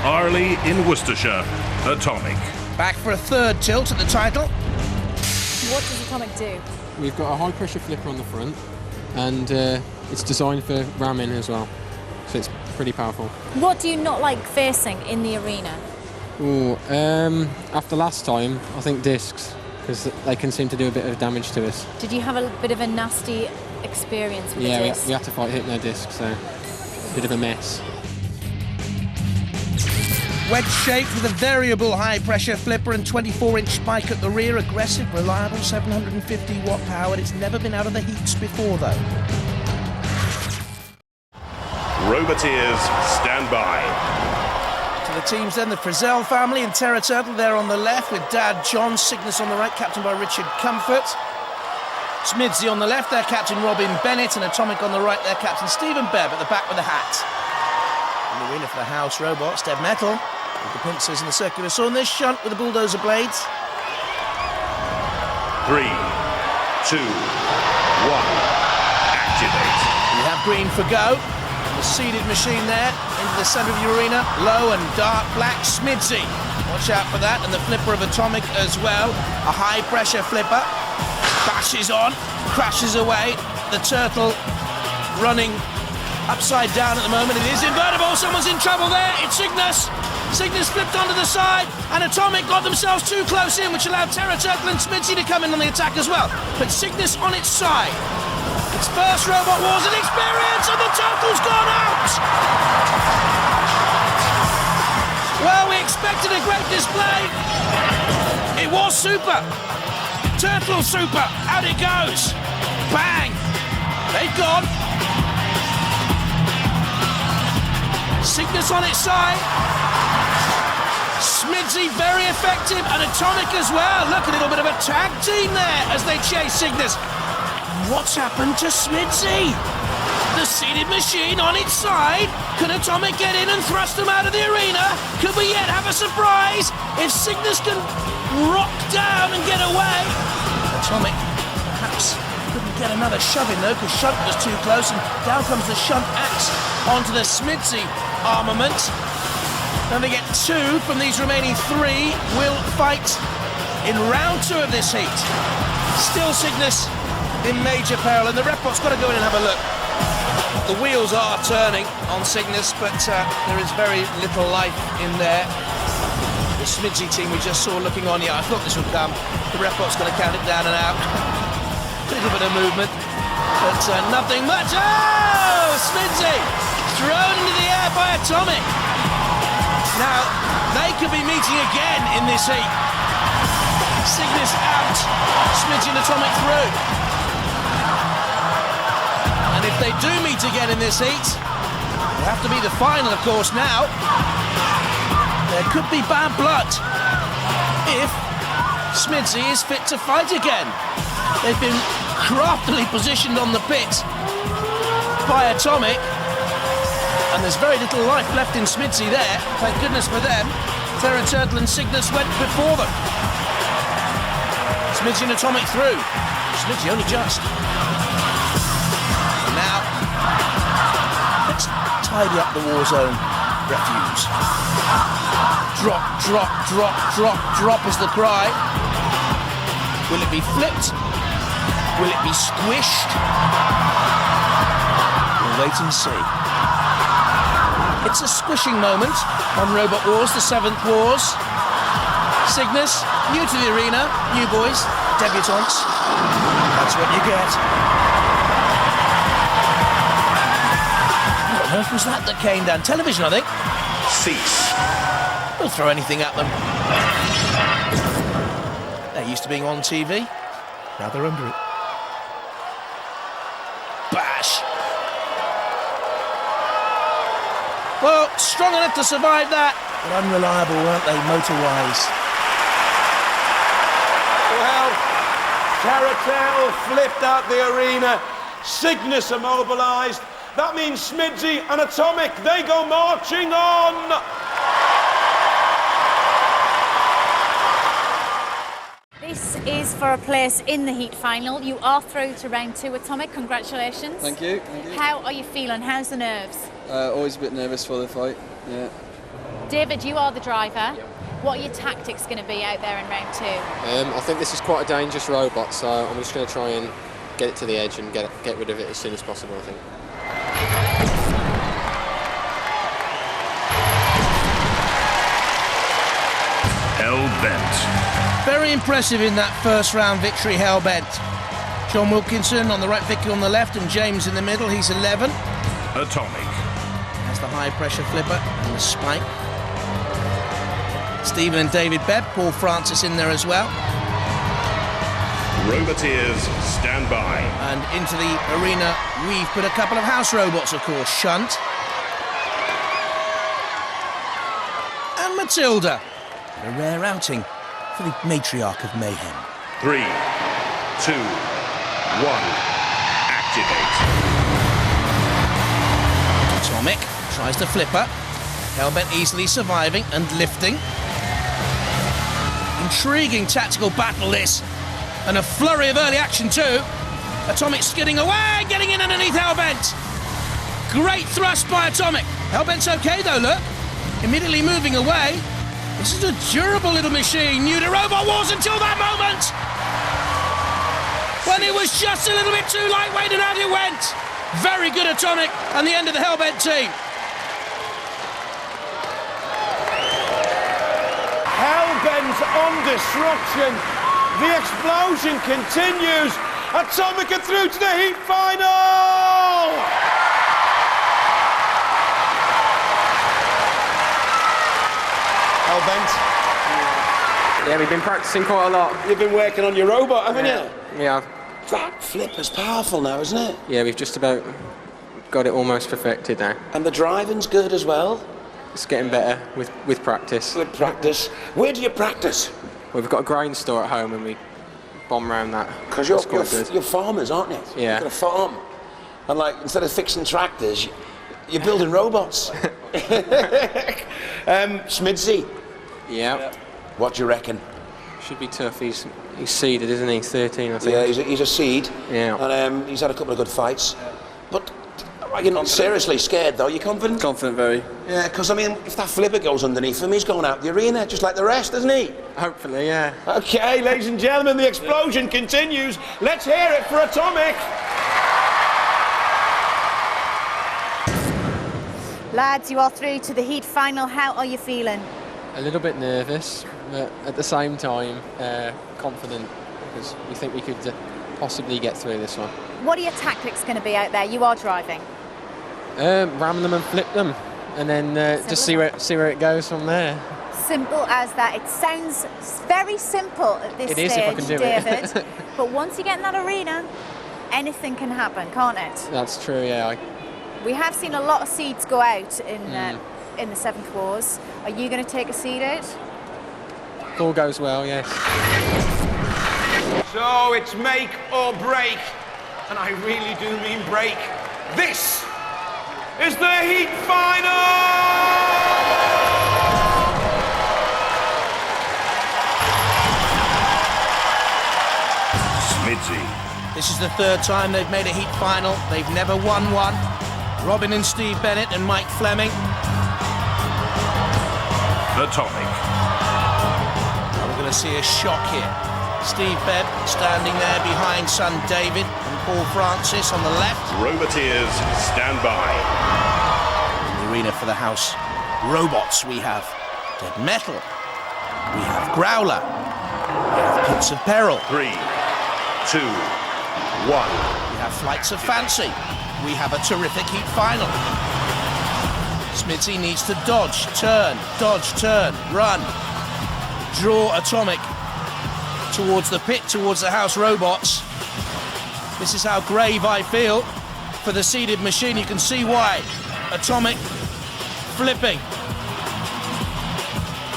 Arley in Worcestershire, Atomic. Back for a third tilt at the title. What does Atomic do? We've got a high pressure flipper on the front, and it's designed for ramming as well, so it's pretty powerful. What do you not like facing in the arena? Ooh, after last time, I think discs, because they can seem to do a bit of damage to us. Did you have a bit of a nasty experience with the discs? Yeah, we had to fight hitting their discs, so a bit of a mess. Wedge-shaped with a variable high-pressure flipper and 24-inch spike at the rear. Aggressive, reliable, 750-watt powered. It's never been out of the heats before, though. Roboteers, stand by. To the teams then, the Frizzell family and Terra Turtle there on the left, with Dad John, Cygnus on the right, captained by Richard Comfort. S.M.I.D.S.Y on the left there, Captain Robin Bennett, and Atomic on the right there, Captain Stephen Bebb at the back with the hat. In the winner for the house robots, Dead Metal, with the pincers and the circular saw, and this shunt with the bulldozer blades. 3, 2, 1, activate. We have green for go. The seeded machine there into the centre of the arena. Low and dark black S.M.I.D.S.Y. Watch out for that. And the flipper of Atomic as well. A high pressure flipper. Bashes on, crashes away. The turtle running upside down at the moment. It is invertible. Someone's in trouble there. It's Cygnus. Cygnus flipped onto the side, and Atomic got themselves too close in, which allowed Terra Turtle and S.M.I.D.S.Y to come in on the attack as well. But Cygnus on its side. Its first Robot Wars and experience, and the turtle's gone out! Well, we expected a great display. It was super. Turtle super. Out it goes. Bang. They've gone. Cygnus on its side. S.M.I.D.S.Y very effective, and Atomic as well. Look, a little bit of a tag team there as they chase Cygnus. What's happened to S.M.I.D.S.Y? The seated machine on its side. Can Atomic get in and thrust them out of the arena? Could we yet have a surprise? If Cygnus can rock down and get away. Atomic perhaps couldn't get another shove in though, because Shunt was too close, and down comes the Shunt axe onto the S.M.I.D.S.Y armament. Then they get 2 from these remaining 3. Will fight in round 2 of this heat. Still Cygnus in major peril, and the Repot's got to go in and have a look. The wheels are turning on Cygnus, but there is very little life in there. The S.M.I.D.S.Y team we just saw looking on, I thought this would come. The Repot's going to count it down and out. A little bit of movement, but nothing much. Oh! S.M.I.D.S.Y thrown into the air by Atomic. Now, they could be meeting again in this heat. Cygnus out, S.M.I.D.S.Y and Atomic through. And if they do meet again in this heat, it'll have to be the final, of course, now. There could be bad blood if S.M.I.D.S.Y is fit to fight again. They've been craftily positioned on the pit by Atomic, and there's very little life left in S.M.I.D.S.Y there. Thank goodness for them. Terra Turtle and Cygnus went before them. S.M.I.D.S.Y and Atomic through. S.M.I.D.S.Y only just. And now, let's tidy up the Warzone refuse. Drop, drop, drop, drop, drop is the cry. Will it be flipped? Will it be squished? We'll wait and see. It's a squishing moment on Robot Wars, the 7th Wars. Cygnus, new to the arena, new boys, debutantes. That's what you get. What on earth was that came down? Television, I think. Cease. We'll throw anything at them. They're used to being on TV. Now they're under it. Bash. Well, strong enough to survive that, but unreliable, weren't they, motor-wise? Well, Terra Turtle flipped out the arena. Cygnus are mobilised. That means S.M.I.D.S.Y and Atomic, they go marching on! This is for a place in the heat final. You are through to round 2, Atomic. Congratulations. Thank you. Thank you. How are you feeling? How's the nerves? Always a bit nervous for the fight, yeah. David, you are the driver. What are your tactics going to be out there in round 2? I think this is quite a dangerous robot, so I'm just going to try and get it to the edge and get rid of it as soon as possible, I think. Hellbent. Very impressive in that first round victory, Hellbent. John Wilkinson on the right, Vicky on the left, and James in the middle. He's 11. Atomic. That's the high pressure flipper and the spike. Stephen and David Bebb, Paul Francis in there as well. Roboteers, stand by. And into the arena, we've put a couple of house robots, of course. Shunt. And Matilda. A rare outing for the matriarch of mayhem. 3, 2, 1. Activate. Atomic tries to flipper. Hellbent easily surviving and lifting. Intriguing tactical battle this. And a flurry of early action too. Atomic skidding away, getting in underneath Hellbent. Great thrust by Atomic. Hellbent's okay though, look. Immediately moving away. This is a durable little machine, new to Robot Wars until that moment. When it was just a little bit too lightweight and out it went. Very good Atomic and the end of the Hellbent team. Hellbent on destruction. The explosion continues. Atomic are through to the heat final. Hellbent. Yeah, we've been practicing quite a lot. You've been working on your robot, haven't you? Yeah. That flipper's powerful now, isn't it? Yeah, we've just about got it almost perfected now. And the driving's good as well. It's getting better with practice. Good practice. Where do you practice? Well, we've got a grain store at home and we bomb around that. Because That's quite good. you're farmers, aren't you? Yeah. You've got a farm. And like, instead of fixing tractors, you're building robots. S.M.I.D.S.Y. Yeah. What do you reckon? Should be tough. He's seeded, isn't he? 13, I think. Yeah, he's a seed. Yeah. And he's had a couple of good fights. But you're not seriously scared, though. You confident? Confident, very. Yeah, because, I mean, if that flipper goes underneath him, he's going out the arena, just like the rest, isn't he? Hopefully, yeah. OK, ladies and gentlemen, the explosion continues. Let's hear it for Atomic. Lads, you are through to the heat final. How are you feeling? A little bit nervous, but at the same time, confident, because we think we could possibly get through this one. What are your tactics going to be out there? You are driving. Ram them and flip them, and then just see where it goes from there. Simple as that. It sounds very simple at this It stage, is if I can do David. it. But once you get in that arena, anything can happen, can't it? That's true, yeah. We have seen a lot of seeds go out in the 7th Wars. Are you going to take a seed out? If all goes well, yes. So it's make or break. And I really do mean break. This is the heat final! S.M.I.D.S.Y. This is the 3rd time they've made a heat final. They've never won one. Robin and Steve Bennett and Mike Fleming. Atomic. Now we're going to see a shock here. Steve Bebb standing there behind son David and Paul Francis on the left. Roboteers, stand by. In the arena for the house robots, we have Dead Metal, we have Growler, we have Pits of Peril, 3, 2, 1. we have Flights of Fancy, we have a terrific heat final. S.M.I.D.S.Y needs to dodge, turn, run, draw Atomic towards the pit, towards the house robots. This is how grave I feel for the seeded machine. You can see why. Atomic flipping.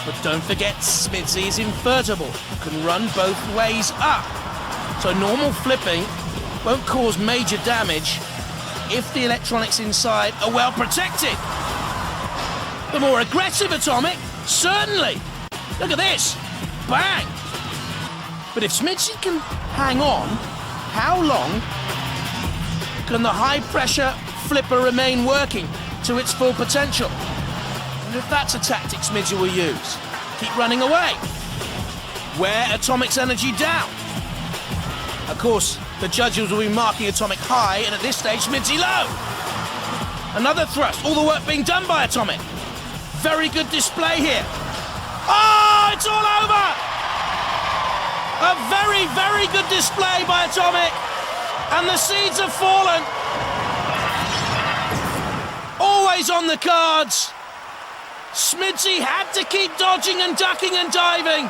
But don't forget, S.M.I.D.S.Y is invertible. Can run both ways up. So normal flipping won't cause major damage if the electronics inside are well protected. The more aggressive Atomic, certainly. Look at this. Bang. But if S.M.I.D.S.Y can hang on, how long can the high-pressure flipper remain working to its full potential? And if that's a tactic S.M.I.D.S.Y will use, keep running away. Wear Atomic's energy down. Of course, the judges will be marking Atomic high, and at this stage, S.M.I.D.S.Y low. Another thrust, all the work being done by Atomic. Very good display here. Oh, it's all over! A very, very good display by Atomic, and the seeds have fallen. Always on the cards. S.M.I.D.S.Y had to keep dodging and ducking and diving,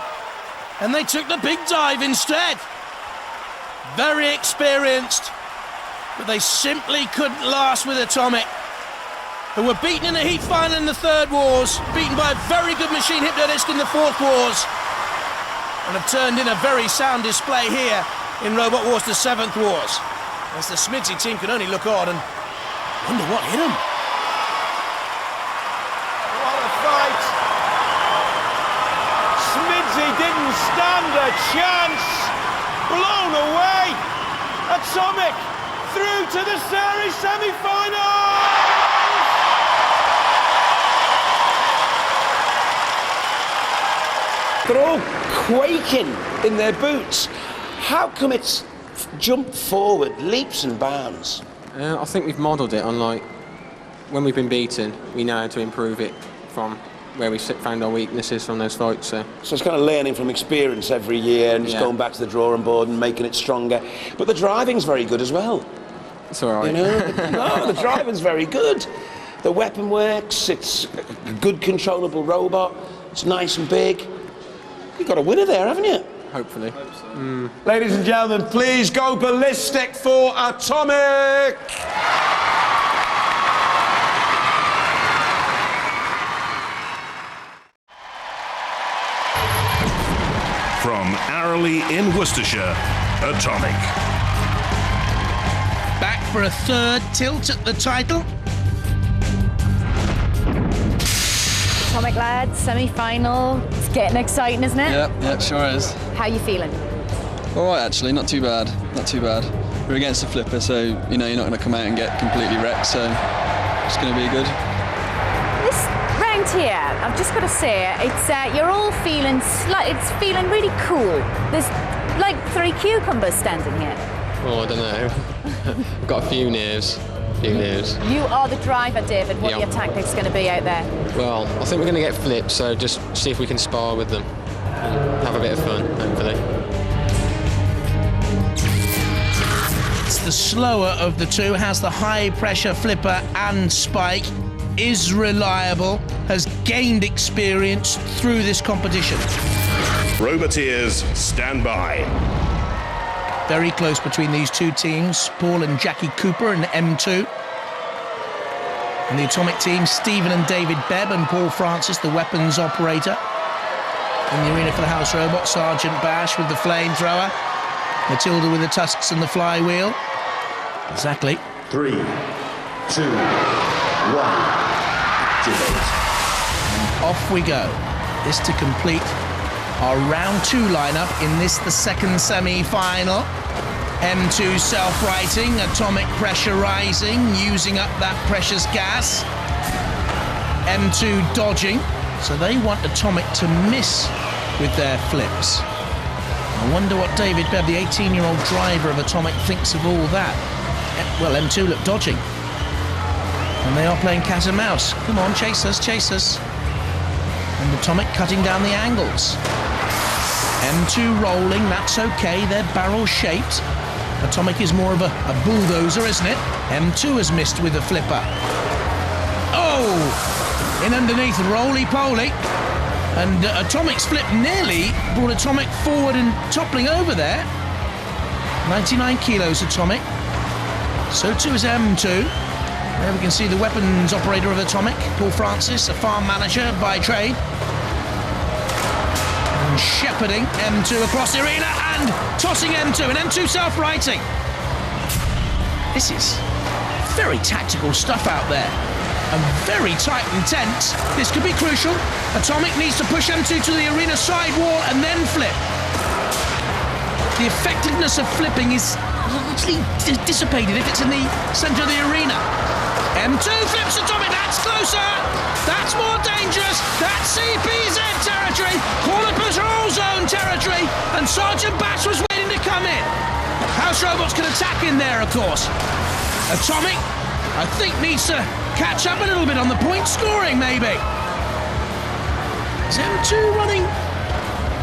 and they took the big dive instead. Very experienced, but they simply couldn't last with Atomic, who were beaten in the heat final in the third wars, beaten by a very good machine Hypnodisc in the fourth wars, and have turned in a very sound display here in Robot Wars the seventh wars, as the S.M.I.D.S.Y team can only look on and wonder what hit them. What a fight! S.M.I.D.S.Y didn't stand a chance! Blown away! Atomic through to the series semi-finals! They're all quaking in their boots. How come it's jumped forward, leaps and bounds? I think we've modelled it on, like, when we've been beaten, we know how to improve it from where we found our weaknesses from those fights. So it's kind of learning from experience every year and just going back to the drawing board and making it stronger. But the driving's very good as well. It's all right. You know? No, the driving's very good. The weapon works, it's a good controllable robot, it's nice and big. You've got a winner there, haven't you? Hopefully. Ladies and gentlemen, please go ballistic for Atomic! From Arrowley in Worcestershire, Atomic. Back for a third tilt at the title. Atomic lads, semi-final. It's getting exciting, isn't it? Yeah, it sure is. How are you feeling? All right, actually, not too bad. Not too bad. We're against the flipper, so you know you're not going to come out and get completely wrecked. So it's going to be good. This round here, I've just got to say, it's you're all feeling it's feeling really cool. There's like 3 cucumbers standing here. Oh, I don't know. We've got a few nerves. You are the driver, David. What are your tactics going to be out there? Well, I think we're going to get flipped, so just see if we can spar with them and have a bit of fun, hopefully. It's the slower of the two, has the high pressure flipper and spike, is reliable, has gained experience through this competition. Roboteers, stand by. Very close between these two teams, Paul and Jackie Cooper in M2. And the Atomic team, Stephen and David Bebb and Paul Francis, the weapons operator. In the arena for the house robot, Sergeant Bash with the flamethrower, Matilda with the tusks and the flywheel. Exactly. 3, 2, 1, activate. Off we go. This to complete our round 2 lineup in this, the second semi-final. M2 self-righting, Atomic pressurizing, using up that precious gas. M2 dodging, so they want Atomic to miss with their flips. I wonder what David Bebb, the 18-year-old driver of Atomic, thinks of all that. Well, M2 look dodging. And they are playing cat and mouse. Come on, chase us, chase us. And Atomic cutting down the angles. M2 rolling, that's okay, they're barrel-shaped. Atomic is more of a bulldozer, isn't it? M2 has missed with the flipper. Oh! In underneath, roly-poly. And Atomic's flip nearly brought Atomic forward and toppling over there. 99 kilos, Atomic. So too is M2. There we can see the weapons operator of Atomic, Paul Francis, a farm manager by trade. And shepherding M2 across the arena and tossing M2, and M2 self-righting. This is very tactical stuff out there. And very tight and tense. This could be crucial. Atomic needs to push M2 to the arena side wall and then flip. The effectiveness of flipping is largely dissipated if it's in the centre of the arena. M2 flips Atomic, that's closer! That's more dangerous! And Sergeant Bash was waiting to come in. House Robots can attack in there, of course. Atomic, I think, needs to catch up a little bit on the point scoring, maybe. Is M2 running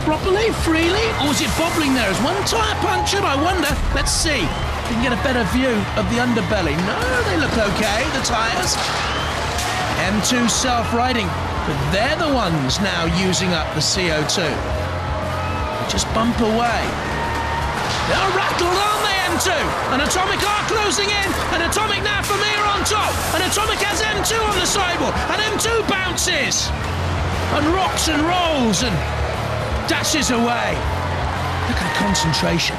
properly, freely, or is it bobbling there? Is one tyre punctured? I wonder. Let's see. We can get a better view of the underbelly. No, they look okay, the tyres. M2 self-riding, but they're the ones now using up the CO2. They just bump away. They're rattled, aren't they, M2? And Atomic are closing in, and Atomic now from here on top. And Atomic has M2 on the sidewall, and M2 bounces and rocks and rolls and dashes away. Look at the concentration.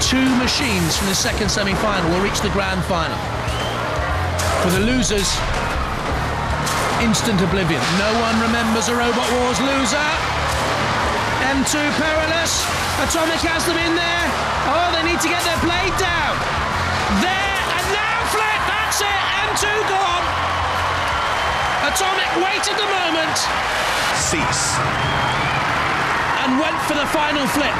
Two machines from the second semi-final will reach the grand final. For the losers, instant oblivion. No one remembers a Robot Wars loser. M2 perilous. Atomic has them in there. Oh, they need to get their blade down. There, and now flip. That's it. M2 gone. Atomic waited the moment. Cease. And went for the final flip.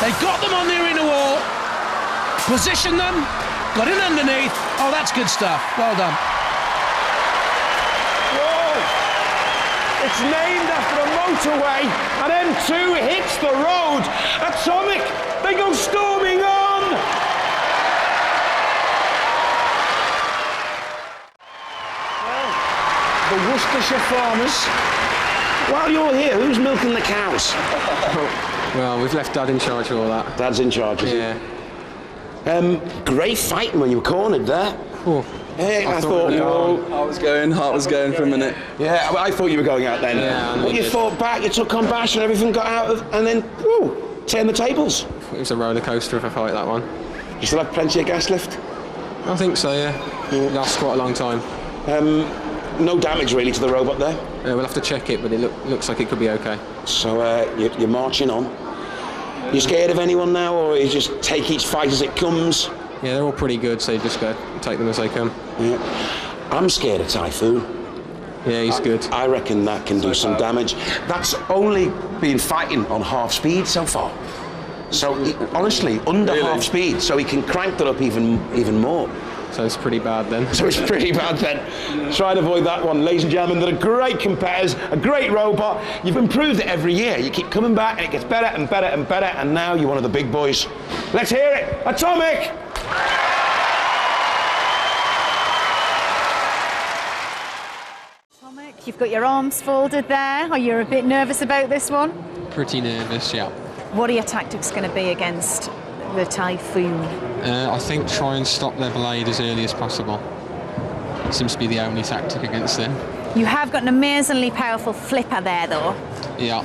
They got them on the arena wall, positioned them, got in underneath. Oh, that's good stuff. Well done. Whoa! It's named after a motorway, and M2 hits the road. Atomic, they go storming on. Well, the Worcestershire farmers. While you're here, who's milking the cows? Well, we've left Dad in charge of all that. Dad's in charge, is he? Yeah. Great fighting when you were cornered there. Oh, Hey, I thought, Heart was going for a minute. yeah, I thought you were going out then. Yeah, I know But you you did. fought back, you took on Bash and everything got out of, and then, turned the tables. it was a roller coaster of a fight, that one. You still have plenty of gas left? I think so, yeah. Lasts quite a long time. No damage really to the robot there. We'll have to check it, but it looks like it could be okay. So you're marching on. You scared of anyone now, or you just take each fight as it comes? Yeah, they're all pretty good, so you just go take them as they come. Yeah. I'm scared of Typhoon. Yeah, he's good. I reckon that can do some damage. That's only been fighting on half speed so far. So honestly, under half speed, so he can crank that up even more. So it's pretty bad then. So it's pretty bad then. Try and avoid that one. Ladies and gentlemen, they're great competitors, a great robot. You've improved it every year. You keep coming back and it gets better and better and better, and now you're one of the big boys. Let's hear it. Atomic! Atomic, you've got your arms folded there. Are you a bit nervous about this one? Pretty nervous, yeah. What are your tactics going to be against the Typhoon? I think try and stop their blade as early as possible. Seems to be the only tactic against them. You have got an amazingly powerful flipper there, though. Yeah.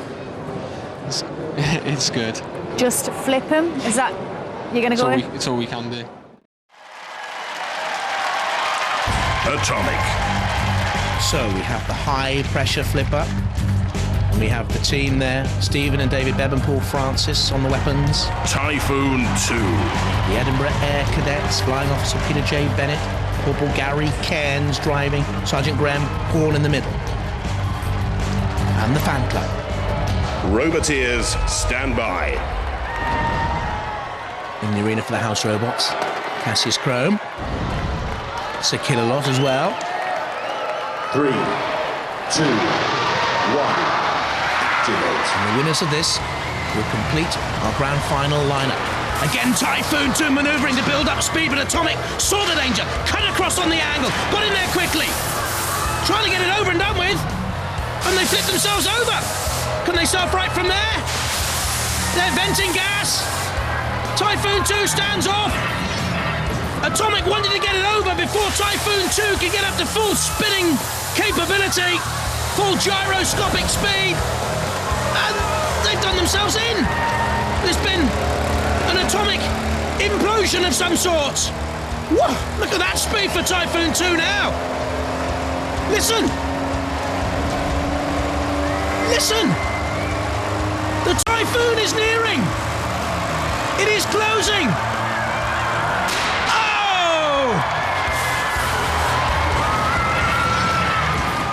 It's good. Just flip him? Is that... You're going to go in? It's all we can do. Atomic. So we have the high pressure flipper. And we have the team there, Stephen and David Bebb and Paul Francis on the weapons. Typhoon 2. The Edinburgh Air Cadets, Flying Officer Peter J. Bennett, Corporal Gary Cairns driving, Sergeant Graham Hall in the middle. And the fan club. Roboteers, stand by. In the arena for the House Robots, Cassius Chrome. Sir Killalot as well. 3, 2, 1. Activate. And the winners of this will complete our grand final lineup. Again, Typhoon 2 manoeuvring to build up speed, but Atomic saw the danger, cut across on the angle, got in there quickly, trying to get it over and done with, and they flip themselves over. Can they self-right from there? They're venting gas. Typhoon 2 stands off. Atomic wanted to get it over before Typhoon 2 could get up to full spinning capability, full gyroscopic speed, and they've done themselves in. There's been an atomic implosion of some sort. Whoa, look at that speed for Typhoon 2 now. Listen. Listen. The Typhoon is nearing. It is closing. Oh!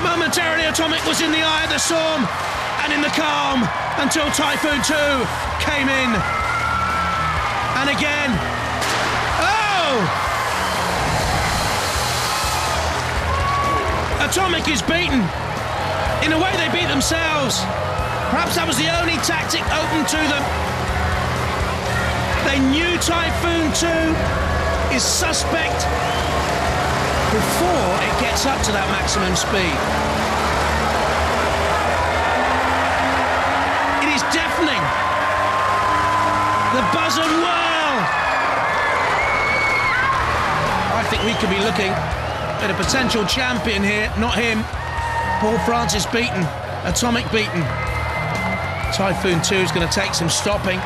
Momentarily, Atomic was in the eye of the storm and in the calm until Typhoon 2 came in. And again. Oh! Atomic is beaten. In a way, they beat themselves. Perhaps that was the only tactic open to them. They knew Typhoon 2 is suspect before it gets up to that maximum speed. It is deafening. The buzz and whirl. I think we could be looking at a potential champion here, not him. Paul Francis beaten, Atomic beaten. Typhoon 2 is going to take some stopping.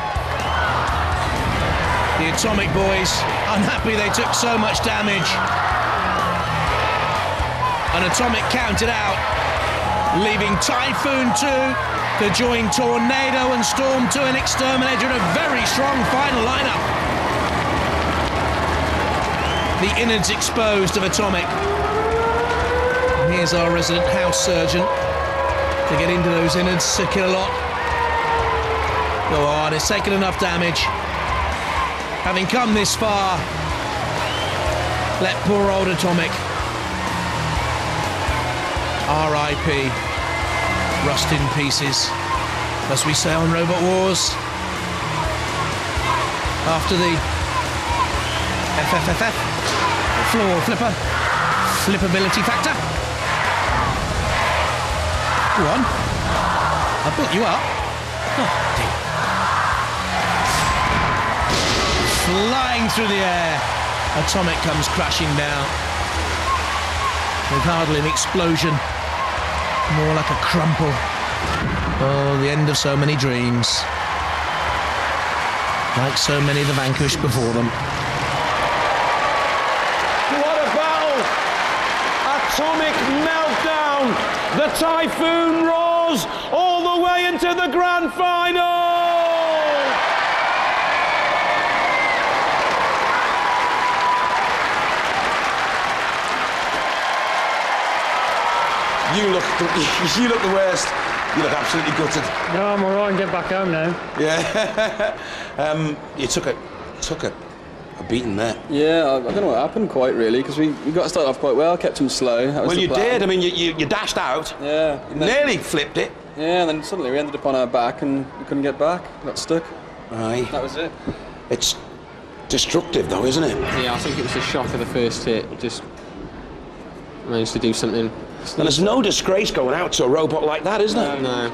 The Atomic boys, unhappy they took so much damage. And Atomic counted out, leaving Typhoon 2 to join Tornado and Storm 2 and Exterminator in a very strong final lineup. The innards exposed of Atomic. And here's our resident house surgeon to get into those innards, Sir Killalot. Go on, it's taken enough damage. Having come this far, let poor old Atomic. R.I.P. Rust in pieces, as we say on Robot Wars. After the FFFF, floor flipper, flippability factor. Go on. I built you up. Oh, dear. Flying through the air, Atomic comes crashing down. With hardly an explosion, more like a crumple. Oh, the end of so many dreams. Like so many of the vanquished before them. What a battle! Atomic meltdown! The Typhoon roars all the way into the grand final! You look the worst. You look absolutely gutted. No, I'm all right and get back home now. Yeah. You took a beating there. Yeah, I don't know what happened quite really, because we got started off quite well, kept them slow. That was Well, the you plan. did. I mean, you dashed out. Yeah. and then- Nearly flipped it. Yeah, and then suddenly we ended up on our back and we couldn't get back. Got stuck. Aye. That was it. It's destructive, though, isn't it? Yeah, I think it was the shock of the first hit. Just managed to do something. And there's no disgrace going out to a robot like that, is there? No.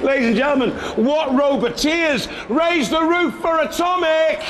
Ladies and gentlemen, what Roboteers raised the roof for Atomic?